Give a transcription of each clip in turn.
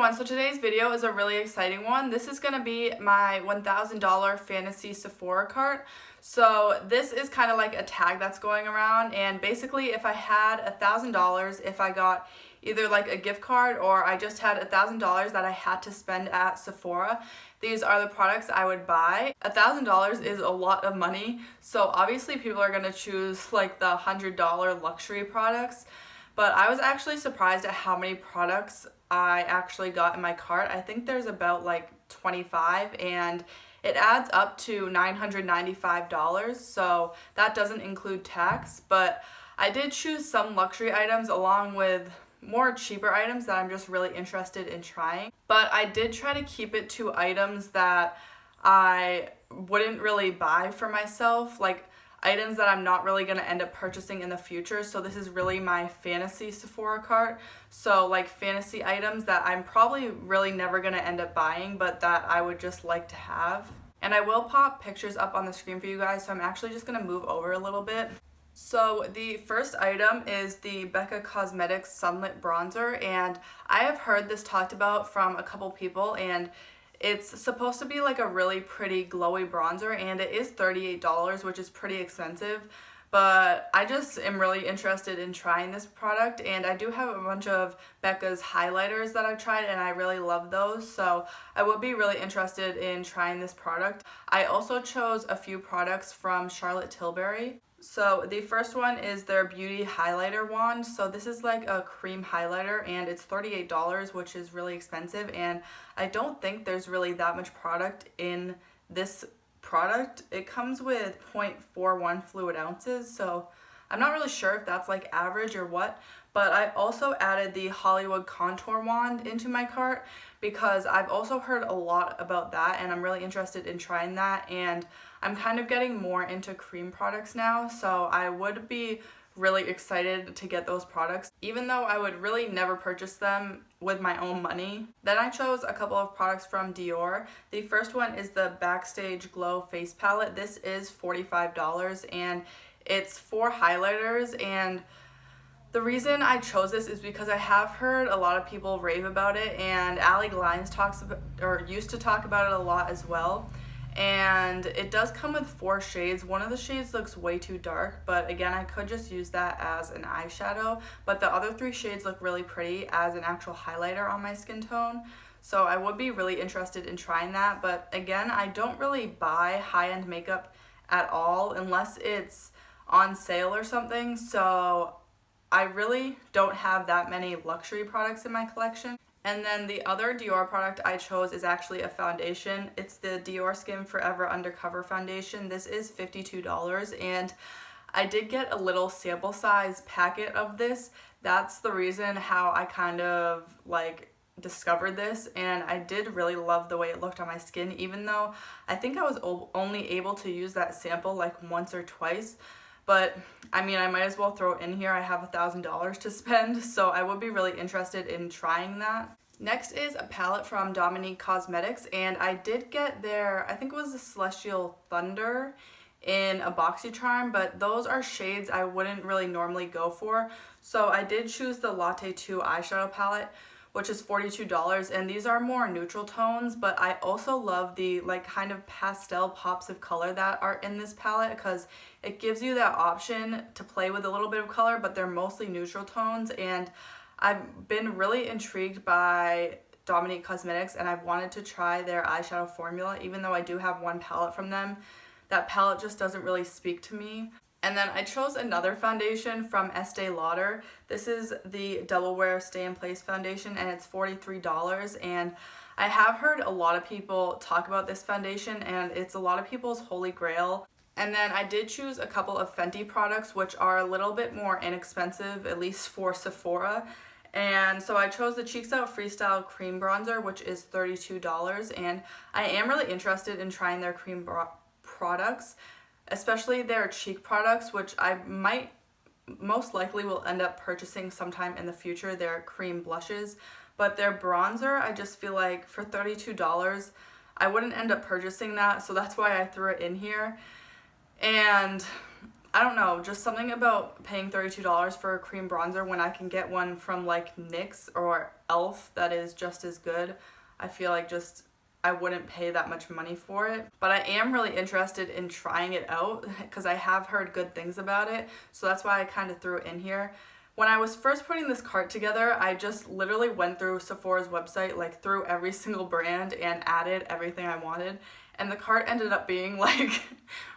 everyone, so today's video is a really exciting one. This is going to be my $1,000 fantasy Sephora cart. So this is kind of like a tag that's going around, and basically if I had $1,000, if I got either like a gift card or I just had $1,000 that I had to spend at Sephora, these are the products I would buy. $1,000 is a lot of money, so obviously people are going to choose like the $100 luxury products. But I was actually surprised at how many products I actually got in my cart. I think there's about like 25, and it adds up to $995, so that doesn't include tax. But I did choose some luxury items along with more cheaper items that I'm just really interested in trying. But I did try to keep it to items that I wouldn't really buy for myself, like items that I'm not really going to end up purchasing in the future. So this is really my fantasy Sephora cart. So like fantasy items that I'm probably really never going to end up buying, but that I would just like to have. And I will pop pictures up on the screen for you guys, so I'm actually just going to move over a little bit. So the first item is the Becca Cosmetics Sunlit Bronzer, and I have heard this talked about from a couple people, and it's supposed to be like a really pretty glowy bronzer, and it is $38, which is pretty expensive. But I just am really interested in trying this product, and I do have a bunch of Becca's highlighters that I've tried, and I really love those, so I would be really interested in trying this product. I also chose a few products from Charlotte Tilbury. So the first one is their Beauty Highlighter Wand. So this is like a cream highlighter, and it's $38, which is really expensive, and I don't think there's really that much product in this product. It comes with 0.41 fluid ounces, so I'm not really sure if that's like average or what. But I also added the Hollywood Contour Wand into my cart because I've also heard a lot about that, and I'm really interested in trying that, and I'm kind of getting more into cream products now, so I would be really excited to get those products, even though I would really never purchase them with my own money. Then I chose a couple of products from Dior. The first one is the Backstage Glow Face Palette. This is $45, and it's 4 highlighters, and the reason I chose this is because I have heard a lot of people rave about it, and Ali Glines used to talk about it a lot as well. And it does come with 4 shades. One of the shades looks way too dark, but again, I could just use that as an eyeshadow. But the other 3 shades look really pretty as an actual highlighter on my skin tone. So I would be really interested in trying that. But again, I don't really buy high-end makeup at all unless it's on sale or something. So I really don't have that many luxury products in my collection. And then the other Dior product I chose is actually a foundation. It's the Diorskin Forever Undercover Foundation. This is $52, and I did get a little sample size packet of this. That's the reason how I kind of like discovered this, and I did really love the way it looked on my skin, even though I think I was only able to use that sample like once or twice. But I mean, I might as well throw it in here. I have $1,000 to spend, so I would be really interested in trying that. Next is a palette from Dominique Cosmetics, and I did get their, I think it was the Celestial Thunder in a BoxyCharm, but those are shades I wouldn't really normally go for. So I did choose the Latte 2 eyeshadow palette, which is $42, and these are more neutral tones, but I also love the like kind of pastel pops of color that are in this palette because it gives you that option to play with a little bit of color, but they're mostly neutral tones. And I've been really intrigued by Dominique Cosmetics, and I've wanted to try their eyeshadow formula, even though I do have one palette from them. That palette just doesn't really speak to me. And then I chose another foundation from Estee Lauder. This is the Double Wear Stay in Place foundation, and it's $43. And I have heard a lot of people talk about this foundation, and it's a lot of people's holy grail. And then I did choose a couple of Fenty products, which are a little bit more inexpensive, at least for Sephora. And so I chose the Cheeks Out Freestyle Cream Bronzer, which is $32. And I am really interested in trying their cream products, especially their cheek products, which I might most likely will end up purchasing sometime in the future, their cream blushes. But their bronzer, I just feel like for $32, I wouldn't end up purchasing that, so that's why I threw it in here. And I don't know, just something about paying $32 for a cream bronzer when I can get one from like NYX or ELF that is just as good. I feel like just I wouldn't pay that much money for it. But I am really interested in trying it out because I have heard good things about it. So that's why I kind of threw it in here. When I was first putting this cart together, I just literally went through Sephora's website, like through every single brand and added everything I wanted. And the cart ended up being like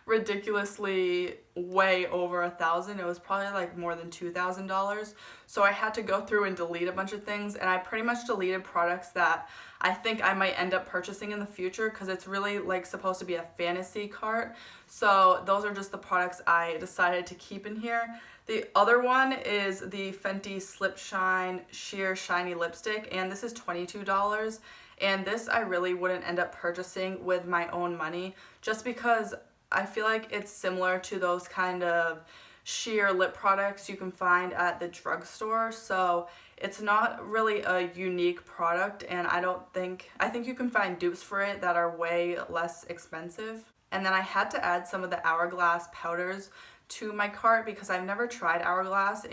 ridiculously way over $1,000. It was probably like more than $2,000. So I had to go through and delete a bunch of things, and I pretty much deleted products that I think I might end up purchasing in the future because it's really like supposed to be a fantasy cart. So those are just the products I decided to keep in here. The other one is the Fenty Slip Shine Sheer Shiny Lipstick, and this is $22. And this I really wouldn't end up purchasing with my own money just because I feel like it's similar to those kind of sheer lip products you can find at the drugstore. So it's not really a unique product, and I think you can find dupes for it that are way less expensive. And then I had to add some of the Hourglass powders to my cart because I've never tried Hourglass,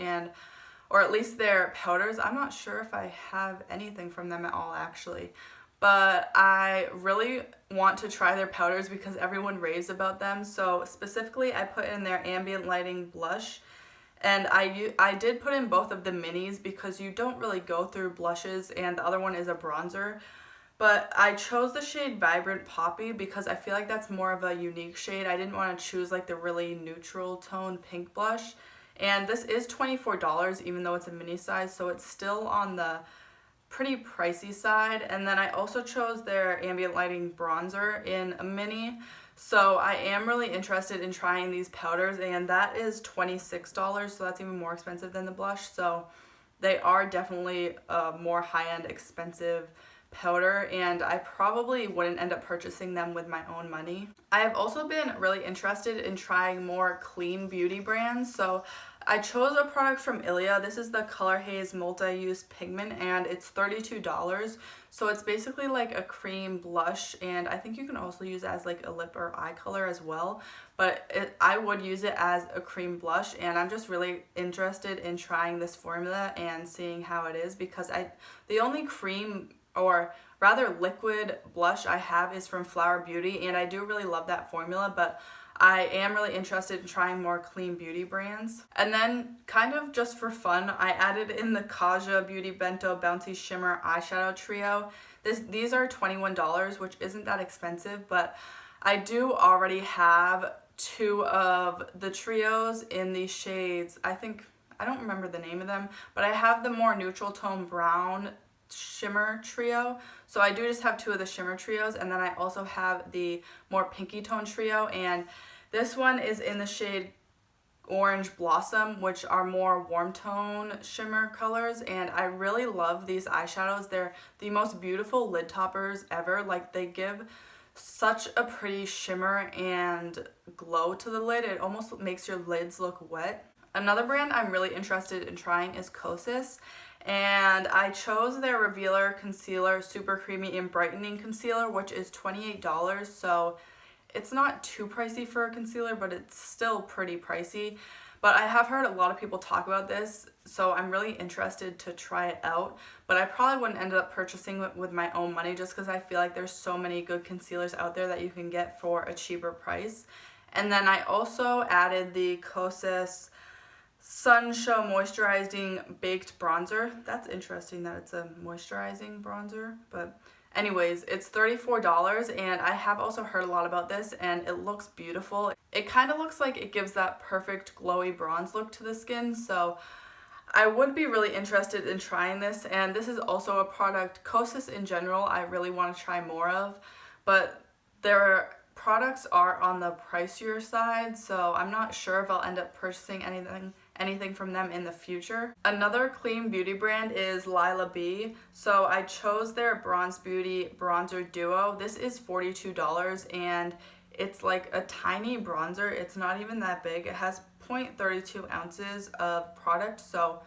or at least their powders. I'm not sure if I have anything from them at all actually. But I really want to try their powders because everyone raves about them. So specifically, I put in their Ambient Lighting Blush. And I did put in both of the minis because you don't really go through blushes, and the other one is a bronzer. But I chose the shade Vibrant Poppy because I feel like that's more of a unique shade. I didn't want to choose like the really neutral tone pink blush. And this is $24 even though it's a mini size, so it's still on the pretty pricey side. And then I also chose their Ambient Lighting Bronzer in a mini. So I am really interested in trying these powders, and that is $26, so that's even more expensive than the blush. So they are definitely a more high-end expensive powder, and I probably wouldn't end up purchasing them with my own money. I have also been really interested in trying more clean beauty brands. So I chose a product from ILIA. This is the Color Haze Multi-Use Pigment, and it's $32. So it's basically like a cream blush, and I think you can also use it as like a lip or eye color as well. But I would use it as a cream blush, and I'm just really interested in trying this formula and seeing how it is because the only cream or rather liquid blush I have is from Flower Beauty, and I do really love that formula, but I am really interested in trying more clean beauty brands. And then kind of just for fun, I added in the Kaja Beauty Bento Bouncy Shimmer Eyeshadow Trio. These are $21, which isn't that expensive, but I do already have two of the trios in these shades. I don't remember the name of them, but I have the more neutral tone brown shimmer trio. So I do just have two of the shimmer trios, and then I also have the more pinky tone trio, and this one is in the shade Orange Blossom, which are more warm tone shimmer colors, and I really love these eyeshadows. They're the most beautiful lid toppers ever. Like, they give such a pretty shimmer and glow to the lid. It almost makes your lids look wet. Another brand I'm really interested in trying is KOSAS, and I chose their Revealer Concealer Super Creamy and Brightening Concealer, which is $28, so it's not too pricey for a concealer, but it's still pretty pricey. But I have heard a lot of people talk about this, so I'm really interested to try it out. But I probably wouldn't end up purchasing it with my own money just because I feel like there's so many good concealers out there that you can get for a cheaper price. And then I also added the KOSAS Sun Show Moisturizing Baked Bronzer. That's interesting that it's a moisturizing bronzer, but anyways, it's $34, and I have also heard a lot about this, and it looks beautiful. It kind of looks like it gives that perfect glowy bronze look to the skin, so I would be really interested in trying this. And this is also a product, KOSAS in general, I really want to try more of, but their products are on the pricier side, so I'm not sure if I'll end up purchasing anything from them in the future. Another clean beauty brand is LILAH. So I chose their Bronze Beauty Bronzer Duo. This is $42, and it's like a tiny bronzer. It's not even that big. It has 0.32 ounces of product, so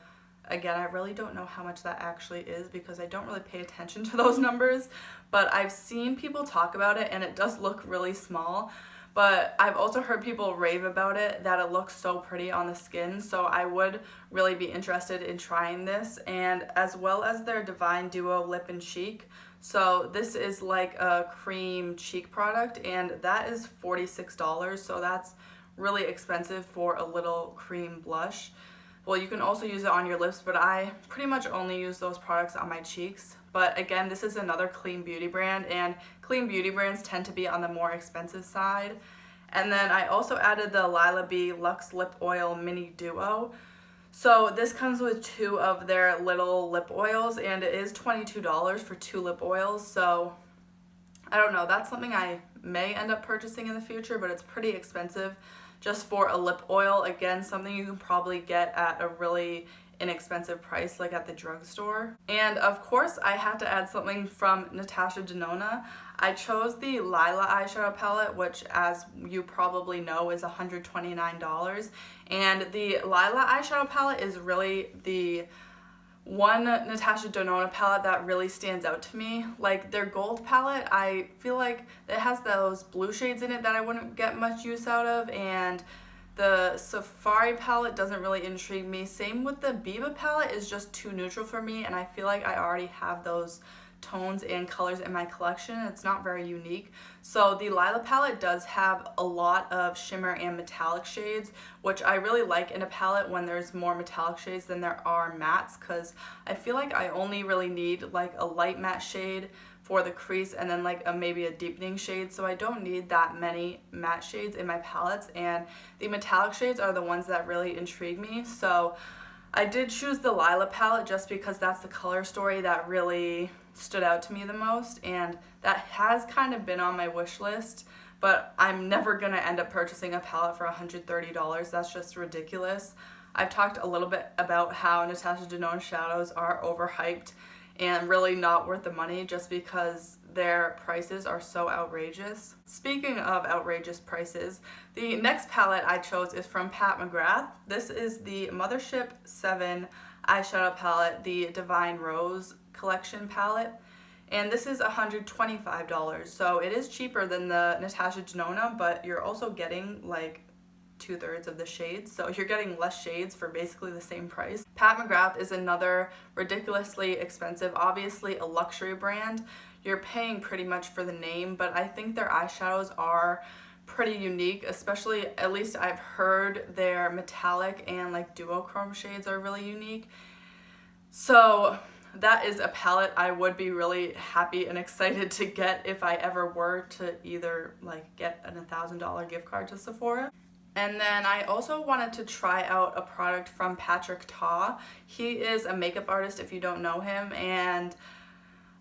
again, I really don't know how much that actually is because I don't really pay attention to those numbers, but I've seen people talk about it and it does look really small. but I've also heard people rave about it, that it looks so pretty on the skin, so I would really be interested in trying this, and as well as their Divine Duo Lip and Cheek. So this is like a cream cheek product, and that is $46, so that's really expensive for a little cream blush. Well, you can also use it on your lips, but I pretty much only use those products on my cheeks. But again, this is another clean beauty brand, and clean beauty brands tend to be on the more expensive side. And then I also added the LILAH B Luxe Lip Oil Mini Duo. So this comes with 2 of their little lip oils, and it is $22 for 2 lip oils. So I don't know, that's something I may end up purchasing in the future, but it's pretty expensive just for a lip oil. Again, something you can probably get at a really inexpensive price, like at the drugstore. And of course, I had to add something from Natasha Denona. I chose the LILAH eyeshadow palette, which, as you probably know, is $129. And the LILAH eyeshadow palette is really the one Natasha Denona palette that really stands out to me. Like, their gold palette, I feel like it has those blue shades in it that I wouldn't get much use out of, and the Safari palette doesn't really intrigue me. Same with the Biba palette, is just too neutral for me, and I feel like I already have those tones and colors in my collection. It's not very unique. So the LILAH palette does have a lot of shimmer and metallic shades, which I really like in a palette when there's more metallic shades than there are mattes, because I feel like I only really need like a light matte shade for the crease and then like maybe a deepening shade, so I don't need that many matte shades in my palettes, and the metallic shades are the ones that really intrigue me. So I did choose the LILAH palette just because that's the color story that really stood out to me the most, and that has kind of been on my wish list, but I'm never gonna end up purchasing a palette for $130. That's just ridiculous. I've talked a little bit about how Natasha Denona shadows are overhyped and really not worth the money just because their prices are so outrageous. Speaking of outrageous prices, the next palette I chose is from Pat McGrath. This is the Mothership 7 eyeshadow palette, the Divine Rose collection palette, and this is $125. So it is cheaper than the Natasha Denona, but you're also getting like 2/3 of the shades, so you're getting less shades for basically the same price. Pat McGrath is another ridiculously expensive, obviously a luxury brand. You're paying pretty much for the name, but I think their eyeshadows are pretty unique, especially, at least I've heard, their metallic and like duochrome shades are really unique. So that is a palette I would be really happy and excited to get if I ever were to either like get a $1,000 gift card to Sephora. And then I also wanted to try out a product from Patrick Ta. He is a makeup artist, if you don't know him, and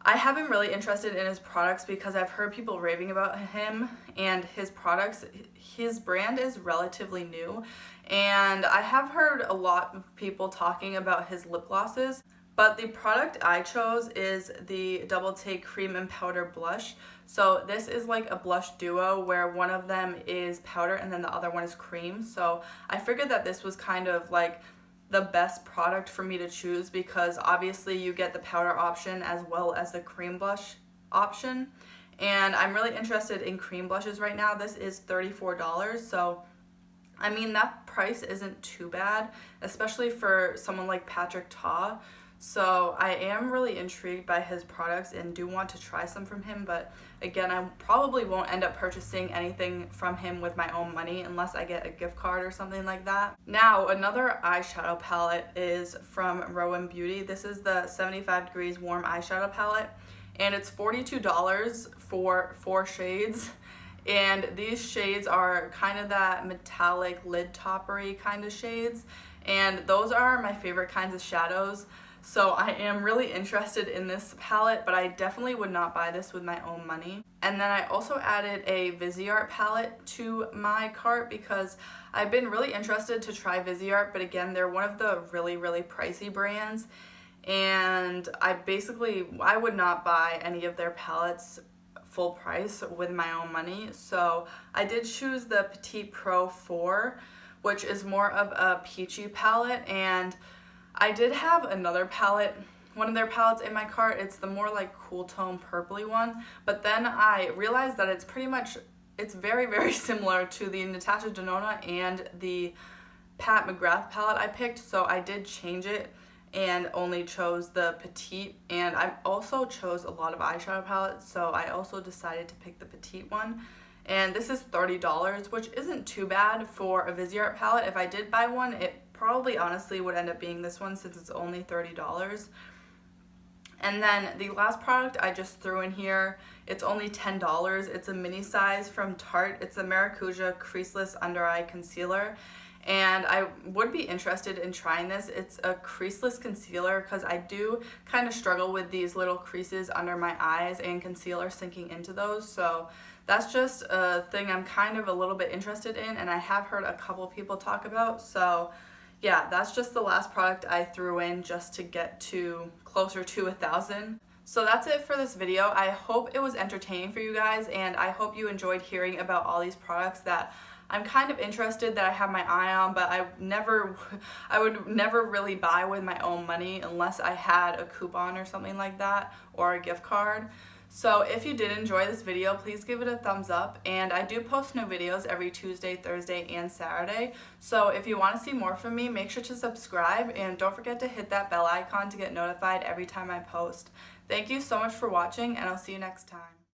I have been really interested in his products because I've heard people raving about him and his products. His brand is relatively new, and I have heard a lot of people talking about his lip glosses, but the product I chose is the Double Take Cream and Powder Blush. So this is like a blush duo where one of them is powder and then the other one is cream. So I figured that this was kind of like the best product for me to choose because obviously you get the powder option as well as the cream blush option. And I'm really interested in cream blushes right now. This is $34, so I mean that price isn't too bad, especially for someone like Patrick Ta. So I am really intrigued by his products and do want to try some from him, but again, I probably won't end up purchasing anything from him with my own money unless I get a gift card or something like that. Now, another eyeshadow palette is from ROEN Beauty. This is the 75 Degrees Warm Eyeshadow Palette, and it's $42 for 4 shades. And these shades are kind of that metallic lid toppery kind of shades, and those are my favorite kinds of shadows. So I am really interested in this palette, but I definitely would not buy this with my own money. And then I also added a VISEART palette to my cart because I've been really interested to try VISEART, but again, they're one of the really, really pricey brands. And I would not buy any of their palettes full price with my own money. So I did choose the Petite Pro 4, which is more of a peachy palette, and I did have another palette, one of their palettes in my cart. It's the more like cool tone purpley one, but then I realized that it's it's very, very similar to the Natasha Denona and the Pat McGrath palette I picked, so I did change it and only chose the Petite, and I also chose a lot of eyeshadow palettes, so I also decided to pick the Petite one. And this is $30, which isn't too bad for a VISEART palette. If I did buy one, it probably honestly would end up being this one since it's only $30. And then the last product I just threw in here, it's only $10. It's a mini size from Tarte. It's the Maracuja Creaseless Under Eye Concealer. And I would be interested in trying this. It's a creaseless concealer because I do kind of struggle with these little creases under my eyes and concealer sinking into those. So that's just a thing I'm kind of a little bit interested in, and I have heard a couple people talk about. So yeah, that's just the last product I threw in just to get to closer to 1,000. So that's it for this video. I hope it was entertaining for you guys, and I hope you enjoyed hearing about all these products that I'm kind of interested that I have my eye on, but I would never really buy with my own money unless I had a coupon or something like that, or a gift card. So if you did enjoy this video, please give it a thumbs up, and I do post new videos every Tuesday, Thursday, and Saturday. So if you want to see more from me, make sure to subscribe, and don't forget to hit that bell icon to get notified every time I post. Thank you so much for watching, and I'll see you next time.